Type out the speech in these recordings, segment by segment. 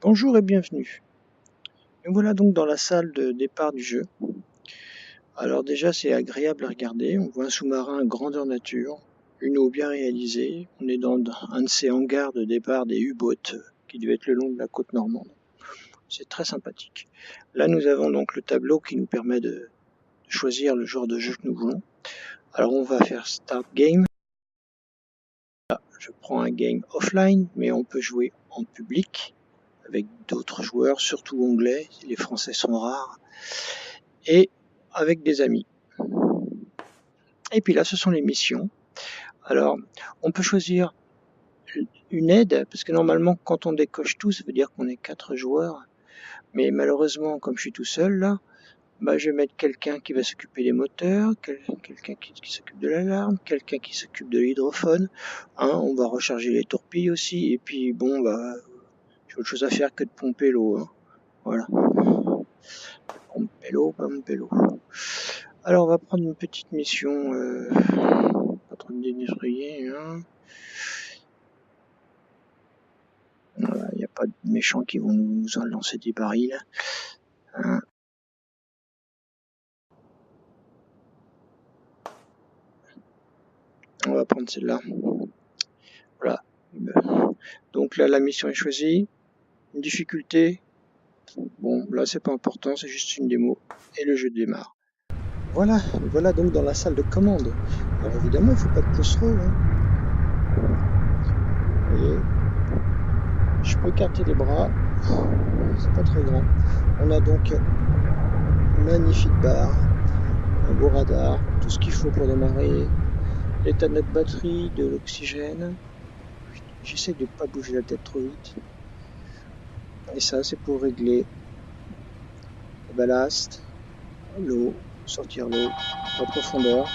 Bonjour et bienvenue. Nous voilà donc dans la salle de départ du jeu. Alors déjà c'est agréable à regarder, on voit un sous-marin grandeur nature, une eau bien réalisée, on est dans un de ces hangars de départ des U-boats qui devait être le long de la côte normande. C'est très sympathique. Là nous avons donc le tableau qui nous permet de choisir le genre de jeu que nous voulons. Alors on va faire Start Game. Là, je prends un game offline, mais on peut jouer en public avec d'autres joueurs, surtout anglais, les français sont rares, et avec des amis. Et puis là, ce sont les missions. Alors, on peut choisir une aide, parce que normalement, quand on décoche tout, ça veut dire qu'on est 4 joueurs. Mais malheureusement, comme je suis tout seul là, je vais mettre quelqu'un qui va s'occuper des moteurs, quelqu'un qui s'occupe de l'alarme, quelqu'un qui s'occupe de l'hydrophone. On va recharger les torpilles aussi. Et puis, j'ai autre chose à faire que de pomper l'eau. Voilà. Pomper l'eau. Alors, on va prendre une petite mission. Pas trop de dénigrer, Voilà, il n'y a pas de méchants qui vont nous lancer des barils. On va prendre celle-là. Voilà. Donc là, la mission est choisie. Une difficulté. Bon, là, c'est pas important, c'est juste une démo. Et le jeu démarre. Voilà donc dans la salle de commande. Alors évidemment, il ne faut pas de claustro. Vous voyez, je peux écarter les bras. C'est pas très grand. On a donc une magnifique barre, un beau radar, tout ce qu'il faut pour démarrer, l'état de notre batterie, de l'oxygène. J'essaie de ne pas bouger la tête trop vite. Et ça, c'est pour régler le ballast, l'eau, sortir l'eau, la profondeur.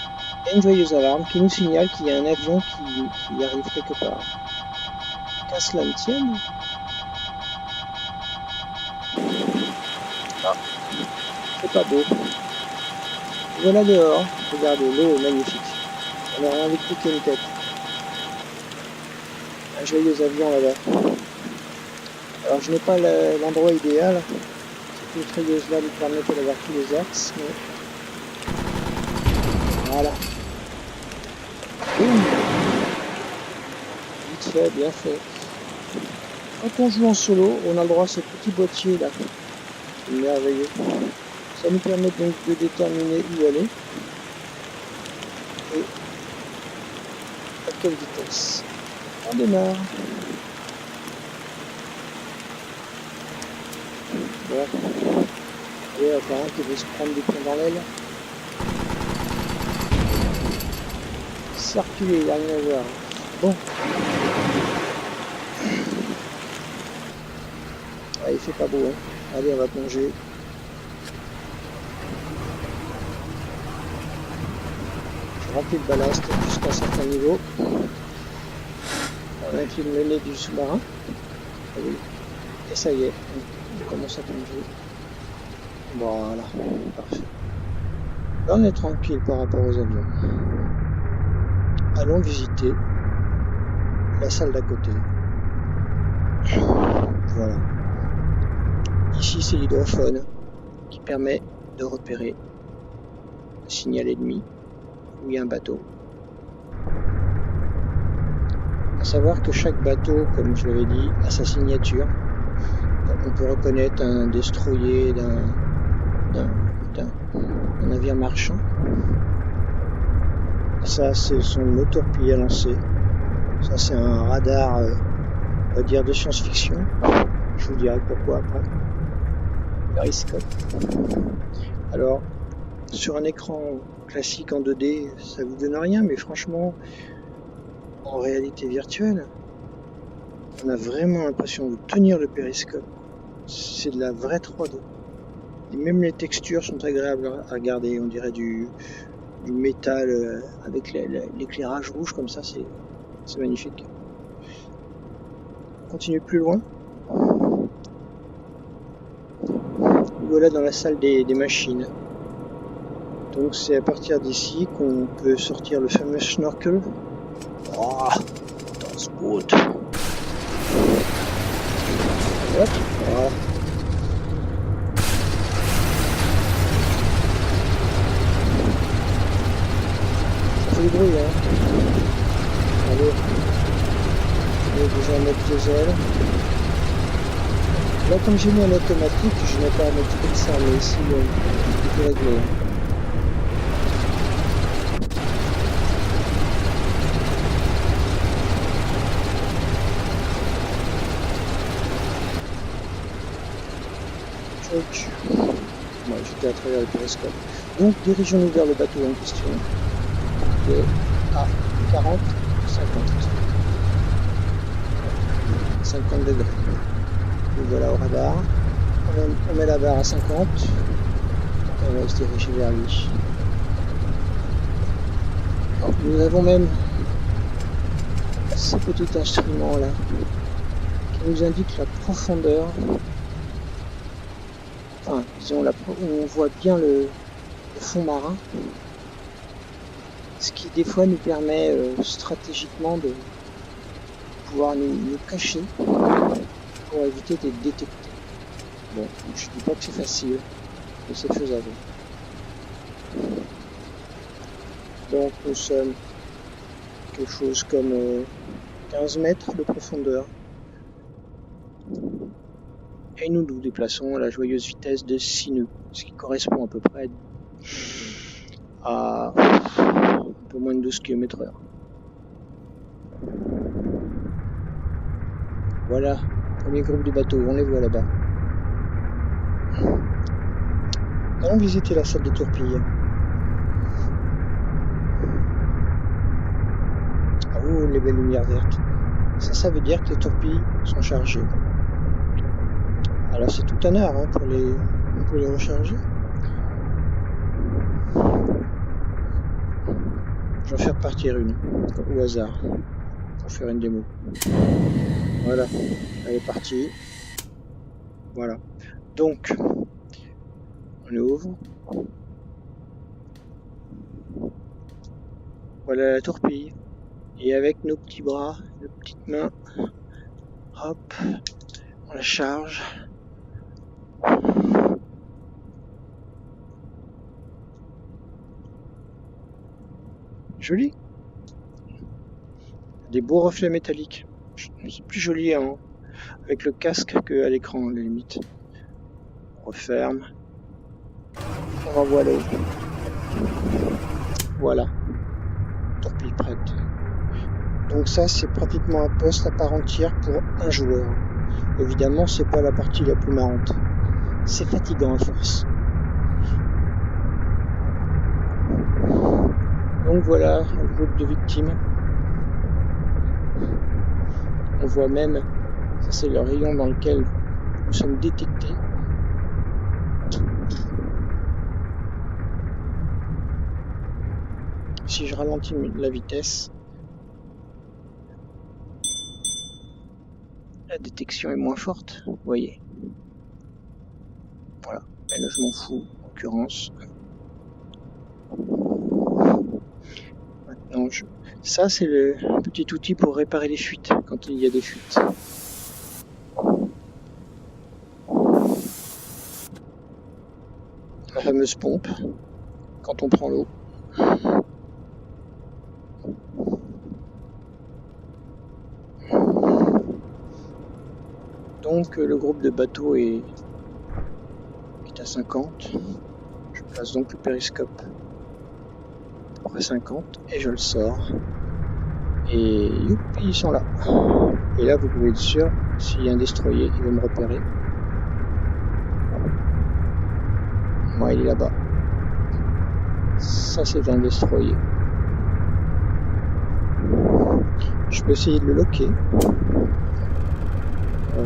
Et une joyeuse alarme qui nous signale qu'il y a un avion qui arrive quelque part. Qu'à cela ne tienne. Ah, c'est pas beau. Voilà dehors. Regardez, l'eau est magnifique. On n'a rien vécu qu'une tête. Un joyeux avion là-bas. Alors je n'ai pas l'endroit idéal. Cette mitrailleuse là nous permettait d'avoir tous les axes, mais voilà. Vite fait, bien fait. Quand on joue en solo, on a le droit à ce petit boîtier là. C'est merveilleux. Ça nous permet donc de déterminer où aller et à quelle vitesse. On démarre. Voilà. Et encore un qui veut se prendre des points dans l'aile. Circuler, il n'y a rien à voir. Bon. Ah, il fait pas beau, Allez, on va plonger. Je remplis le ballast jusqu'à un certain niveau. On infile le nez du sous-marin. Et ça y est, on commence à plonger. Voilà, parfait. Là, on est tranquille par rapport aux avions. Allons visiter la salle d'à côté. Voilà. Ici, c'est l'hydrophone qui permet de repérer le signal ennemi où il y a un bateau. À savoir que chaque bateau, comme je l'avais dit, a sa signature. On peut reconnaître un destroyer d'un navire marchand. Ça, c'est son moteur pilier à lancer. Ça, c'est un radar, on va dire, de science-fiction. Je vous dirai pourquoi après. Périscope. Alors, sur un écran classique en 2D, ça vous donne rien, mais franchement, en réalité virtuelle, on a vraiment l'impression de tenir le périscope. C'est de la vraie 3D. Et même les textures sont agréables à regarder. On dirait du métal avec l'éclairage rouge comme ça, c'est magnifique. On continue plus loin. Voilà dans la salle des machines. Donc c'est à partir d'ici qu'on peut sortir le fameux snorkel. Oh, dans ce boat. Hop, voilà. Ça fait du bruit, hein. Allez. Je vais déjà mettre 2 ailes. Là, comme j'ai mis en automatique, je n'ai pas à mettre comme ça, mais ici, il faut régler. Moi, j'étais à travers le périscope. Donc, dirigeons-nous vers le bateau en question. De à 40, 50 degrés. Nous voilà au radar. On met la barre à 50. Et on va se diriger vers lui. Alors, nous avons même ce petit instrument là qui nous indique la profondeur. Enfin, disons, on voit bien le fond marin, ce qui des fois nous permet stratégiquement de pouvoir nous cacher pour éviter d'être détectés. Bon, je dis pas que c'est facile, mais c'est faisable. Donc nous sommes quelque chose comme 15 mètres de profondeur. Et nous nous déplaçons à la joyeuse vitesse de 6 nœuds, ce qui correspond à peu près à un peu moins de 12 km/h. Voilà, premier groupe de bateaux, on les voit là-bas. Allons visiter la salle des torpilles. Oh, les belles lumières vertes. Ça veut dire que les torpilles sont chargées. Alors c'est tout un art hein, pour les recharger. Je vais en faire partir une, au hasard, pour faire une démo. Voilà, elle est partie. Voilà. Donc, on ouvre. Voilà la torpille. Et avec nos petits bras, nos petites mains, hop, on la charge. Joli. Des beaux reflets métalliques. C'est plus joli hein, avec le casque qu'à l'écran, à la limite. On referme. On renvoie l'eau. Voilà. Torpille prête. Donc ça, c'est pratiquement un poste à part entière pour un joueur. Évidemment, c'est pas la partie la plus marrante. C'est fatigant à force. Donc voilà un groupe de victimes. On voit même, ça c'est le rayon dans lequel nous sommes détectés. Si je ralentis la vitesse, la détection est moins forte, vous voyez. Voilà, mais là je m'en fous, en l'occurrence. Maintenant, ça c'est le petit outil pour réparer les fuites, quand il y a des fuites. La fameuse pompe, quand on prend l'eau. Donc le groupe de bateaux est à 50. Je place donc le périscope à 50 et je le sors. Et youpi, ils sont là. Et là, vous pouvez être sûr, s'il y a un destroyer, il va me repérer. Moi, il est là-bas. Ça, c'est un destroyer. Je peux essayer de le loquer.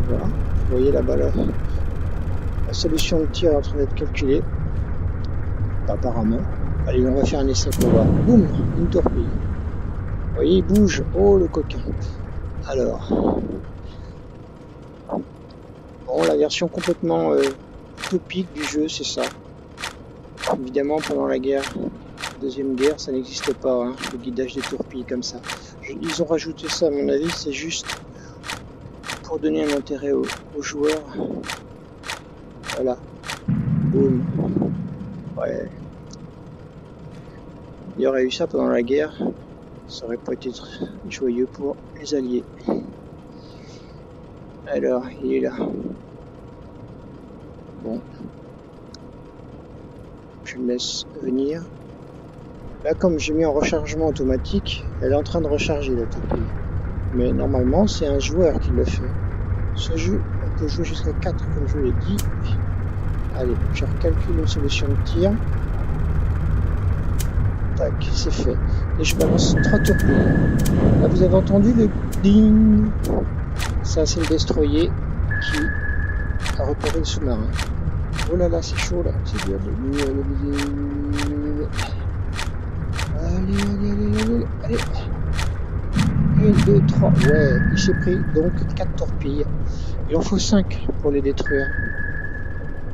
Voilà. Vous voyez là-bas, la solution de tir est en train d'être calculée. Apparemment. Allez, on va faire un essai pour voir. Boum, une torpille. Vous voyez, il bouge. Oh, le coquin. Alors. Bon, la version complètement utopique du jeu, c'est ça. Évidemment, pendant la Deuxième Guerre, ça n'existait pas, hein, le guidage des torpilles comme ça. Ils ont rajouté ça, à mon avis, c'est juste pour donner un intérêt aux joueurs. Voilà. Boum. Ouais. Il y aurait eu ça pendant la guerre. Ça aurait pas été très joyeux pour les Alliés. Alors, il est là. Bon. Je le laisse venir. Là, comme j'ai mis en rechargement automatique, elle est en train de recharger la torpille. Mais normalement, c'est un joueur qui le fait. Ce jeu, on peut jouer jusqu'à 4, comme je l'ai dit. Allez, je recalcule une solution de tir. Tac, c'est fait. Et je balance 3 torpilles. Là, vous avez entendu le ding. Ça, c'est le destroyer qui a repéré le sous-marin. Oh là là, c'est chaud là. C'est dur. Allez. 1, 2, 3. Ouais, il s'est pris donc 4 torpilles. Il en faut 5 pour les détruire.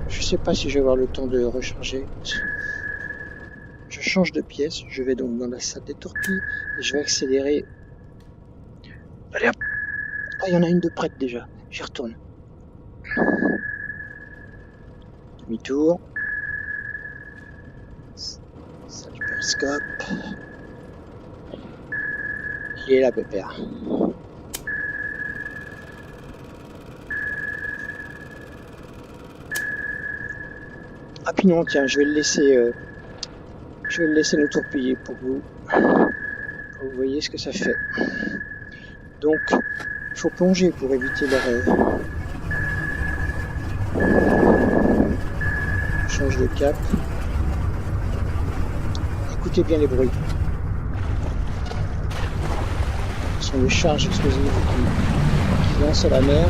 Je sais pas si je vais avoir le temps de recharger. Je change de pièce. Je vais donc dans la salle des torpilles et je vais accélérer. Allez hop. Ah, il y en a une de prête déjà. J'y retourne. Demi-tour. Salut périscope. Il est là, pépère. Ah puis non, tiens, je vais le laisser nous tourpiller pour vous voyez ce que ça fait. Donc, il faut plonger pour éviter l'arrêt. Change de cap. Écoutez bien les bruits. Ce sont les charges explosives qui lancent à la mer.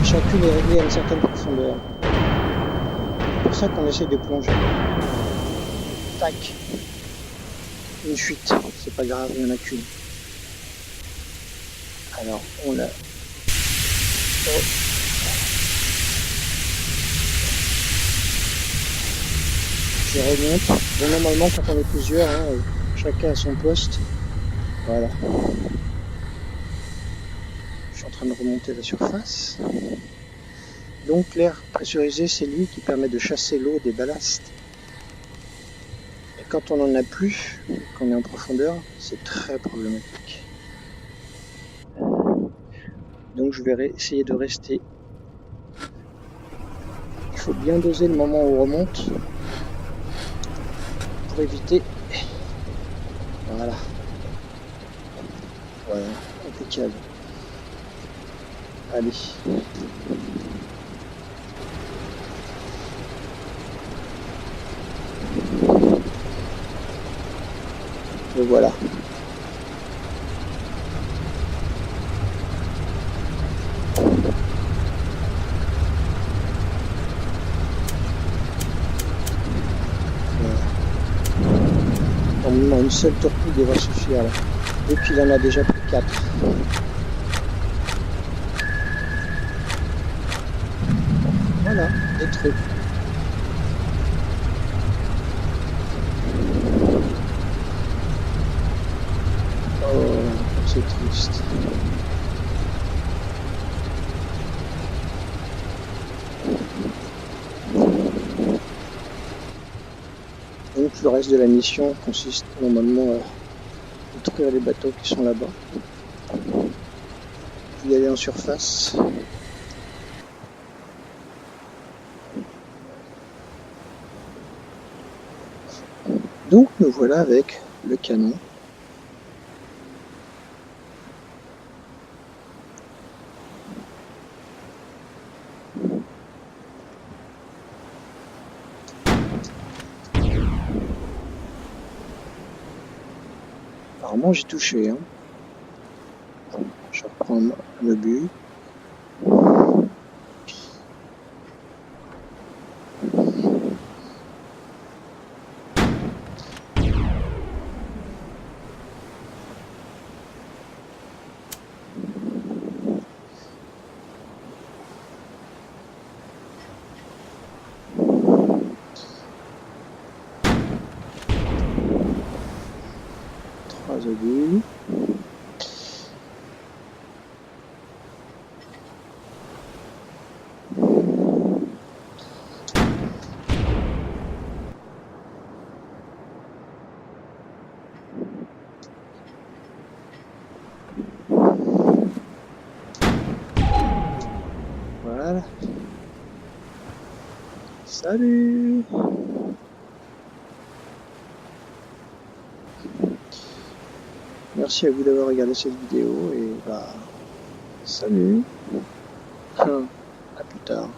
Chacune est réglée à une certaine profondeur. C'est pour ça qu'on essaye de plonger. Tac. Une fuite. C'est pas grave, il n'y en a qu'une. Alors, on l'a. Oh. Je remonte. Bon, normalement, quand on est plusieurs, chacun à son poste. Voilà. Je suis en train de remonter la surface. Donc, l'air pressurisé, c'est lui qui permet de chasser l'eau des ballasts. Et quand on n'en a plus, qu'on est en profondeur, c'est très problématique. Donc, je vais essayer de rester. Il faut bien doser le moment où on remonte pour éviter. Voilà. Voilà, impeccable. Allez. Et voilà. Normalement, une seule torpille devrait suffire là. Et puis il en a déjà pris 4. Voilà, détruit. Oh, c'est triste. Donc le reste de la mission consiste normalement à détruire les bateaux qui sont là-bas. Puis aller en surface. Donc nous voilà avec le canon. Apparemment j'ai touché. Je reprends le but. Obus. Voilà. Salut! Merci à vous d'avoir regardé cette vidéo et bah salut! À plus tard.